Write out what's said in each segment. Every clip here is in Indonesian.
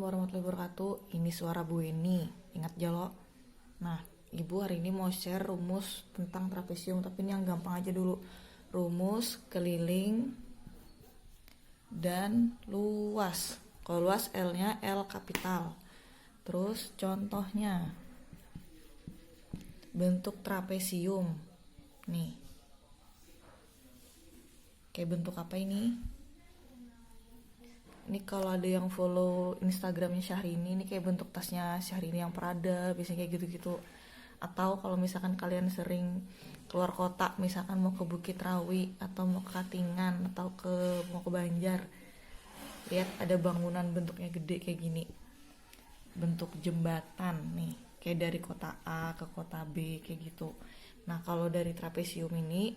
warahmatullahi wabarakatuh. Ini suara Bu Eni. Ingat Jalo. Nah, Ibu hari ini mau share rumus tentang trapesium, tapi ini yang gampang aja dulu. Rumus keliling dan luas. Kalau luas L-nya L kapital. Terus contohnya bentuk trapesium. Nih. Kayak bentuk apa ini? Ini kalau ada yang follow Instagramnya Syahrini, ini kayak bentuk tasnya Syahrini yang Prada, biasanya kayak gitu-gitu. Atau kalau misalkan kalian sering keluar kota, misalkan mau ke Bukit Rawi atau mau ke Katingan atau mau ke Banjar, lihat ada bangunan bentuknya gede kayak gini, bentuk jembatan nih, kayak dari kota A ke kota B kayak gitu. Nah kalau dari trapesium ini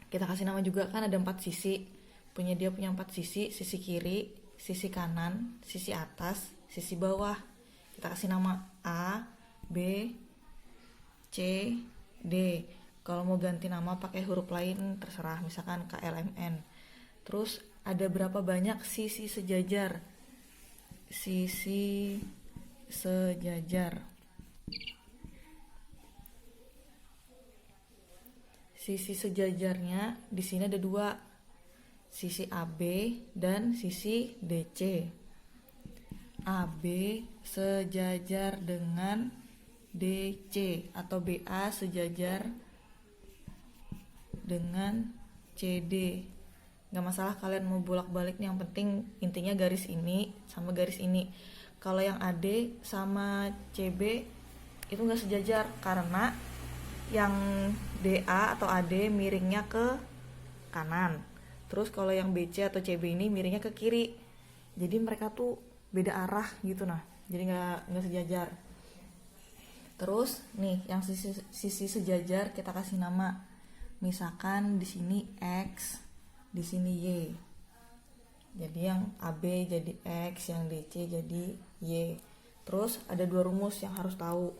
kita kasih nama juga, kan ada 4 sisi. Dia punya 4 sisi, sisi kiri, sisi kanan, sisi atas, sisi bawah. Kita kasih nama A, B, C, D. Kalau mau ganti nama pakai huruf lain terserah, misalkan KLMN. Terus ada berapa banyak sisi sejajar? Sisi sejajar. Sisi sejajarnya di sini ada 2. Sisi AB dan sisi DC. AB sejajar dengan DC atau BA sejajar dengan CD. Gak masalah kalian mau bolak-balik nih, yang penting intinya garis ini sama garis ini. Kalau yang AD sama CB itu gak sejajar karena yang DA atau AD miringnya ke kanan. Terus kalau yang BC atau CB ini miringnya ke kiri. Jadi mereka tuh beda arah gitu nah. Jadi nggak sejajar. Terus nih yang sisi sejajar kita kasih nama. Misalkan di sini X, di sini Y. Jadi yang AB jadi X, yang DC jadi Y. Terus ada 2 rumus yang harus tahu.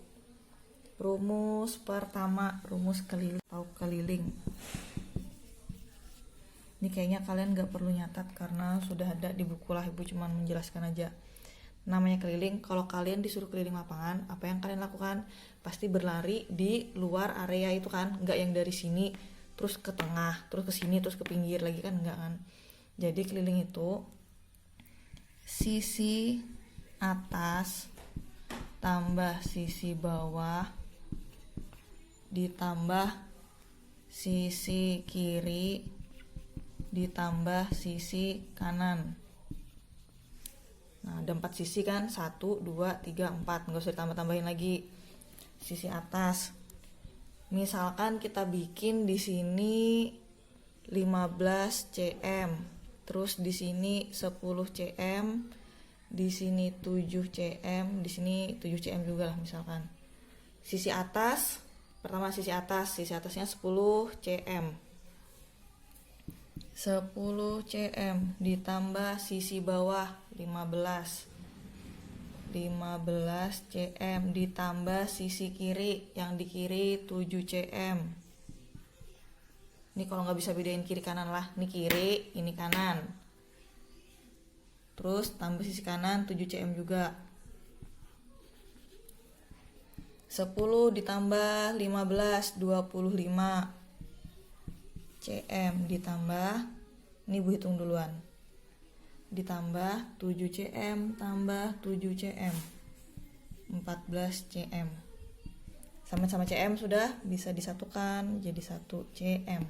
Rumus pertama, rumus keliling atau keliling. Ini kayaknya kalian gak perlu nyatat karena sudah ada di buku lah, Ibu cuma menjelaskan aja. Namanya keliling, kalau kalian disuruh keliling lapangan, apa yang kalian lakukan? Pasti berlari di luar area itu kan, gak yang dari sini terus ke tengah, terus ke sini, terus ke pinggir lagi kan, enggak kan. Jadi keliling itu sisi atas tambah sisi bawah ditambah sisi kiri ditambah sisi kanan. Nah ada 4 sisi kan, 1, 2, 3, 4, nggak usah ditambah-tambahin lagi. Sisi atas, misalkan kita bikin di sini 15 cm, terus di sini 10 cm, di sini 7 cm, di sini 7 cm juga lah misalkan. Sisi atas, pertama sisi atasnya 10 cm. 10 cm ditambah sisi bawah 15 cm ditambah sisi kiri, yang di kiri 7 cm. Ini kalau nggak bisa bedain kiri kanan lah, ini kiri, ini kanan. Terus tambah sisi kanan 7 cm juga. 10 ditambah 15 25 cm ditambah, ini Bu hitung duluan, ditambah 7 cm tambah 7 cm 14 cm. Sama-sama cm sudah bisa disatukan jadi 1 cm.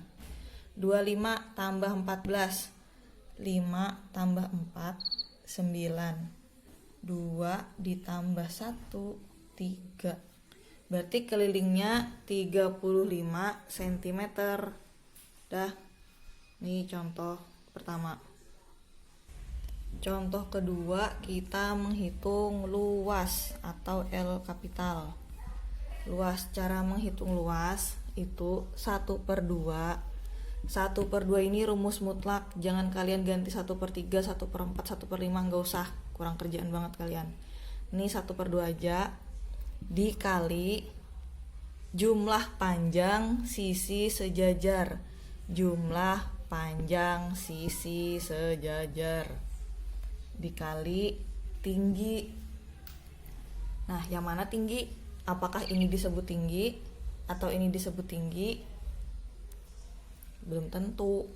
25 tambah 14, 5 tambah 4 9, 2 ditambah 1 3. Berarti kelilingnya 35 cm. Dah, nih contoh pertama. Contoh kedua, kita menghitung luas atau L kapital. Luas, cara menghitung luas itu 1/2. 1/2 ini rumus mutlak, jangan kalian ganti 1/3, 1/4, 1/5, gak usah, kurang kerjaan banget kalian. Ini 1/2 aja dikali jumlah panjang sisi sejajar. Jumlah panjang sisi sejajar dikali tinggi. Nah, yang mana tinggi? Apakah ini disebut tinggi atau ini disebut tinggi? Belum tentu.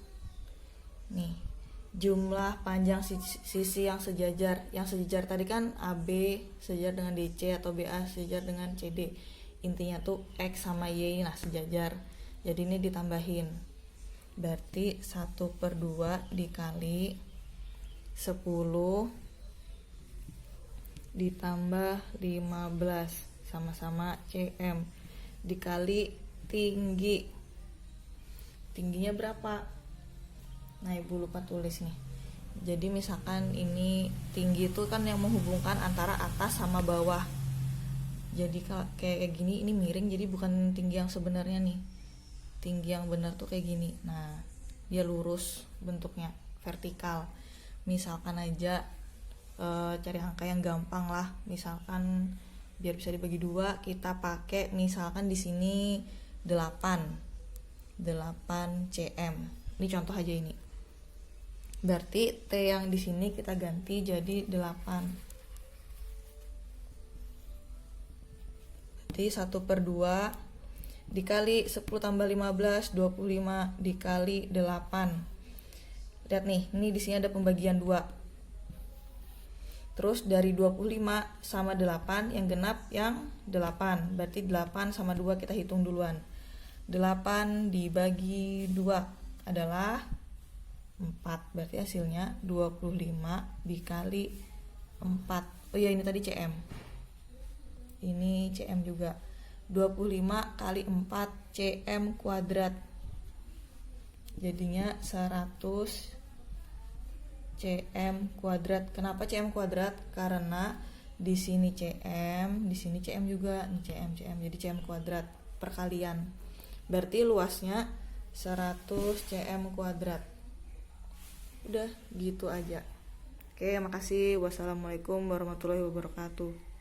Nih, jumlah panjang sisi yang sejajar. Yang sejajar tadi kan AB sejajar dengan DC atau BA sejajar dengan CD. Intinya tuh X sama Y, nah sejajar. Jadi ini ditambahin. Berarti 1/2 dikali 10 ditambah 15 sama-sama cm dikali tinggi. Tingginya berapa? Nah, Ibu lupa tulis nih. Jadi misalkan ini tinggi itu kan yang menghubungkan antara atas sama bawah. Jadi kayak gini, ini miring, jadi bukan tinggi yang sebenarnya nih. Tinggi yang benar tuh kayak gini. Nah, dia lurus bentuknya, vertikal. Misalkan aja cari angka yang gampang lah. Misalkan biar bisa dibagi 2, kita pakai misalkan di sini 8 cm. Ini contoh aja ini. Berarti T yang di sini kita ganti jadi 8. Berarti 1/2 dikali 10 tambah 15, 25 dikali 8. Lihat nih, ini di sini ada pembagian 2. Terus dari 25 sama 8 yang genap yang 8. Berarti 8 sama 2 kita hitung duluan. 8 dibagi 2 adalah 4. Berarti hasilnya 25 dikali 4. Oh iya, ini tadi cm. Ini cm juga. 25 kali 4 cm kuadrat. Jadinya 100 cm kuadrat. Kenapa cm kuadrat? Karena di sini cm, di sini cm juga, nih cm. Jadi cm kuadrat perkalian. Berarti luasnya 100 cm kuadrat. Udah gitu aja. Oke, makasih. Wassalamualaikum warahmatullahi wabarakatuh.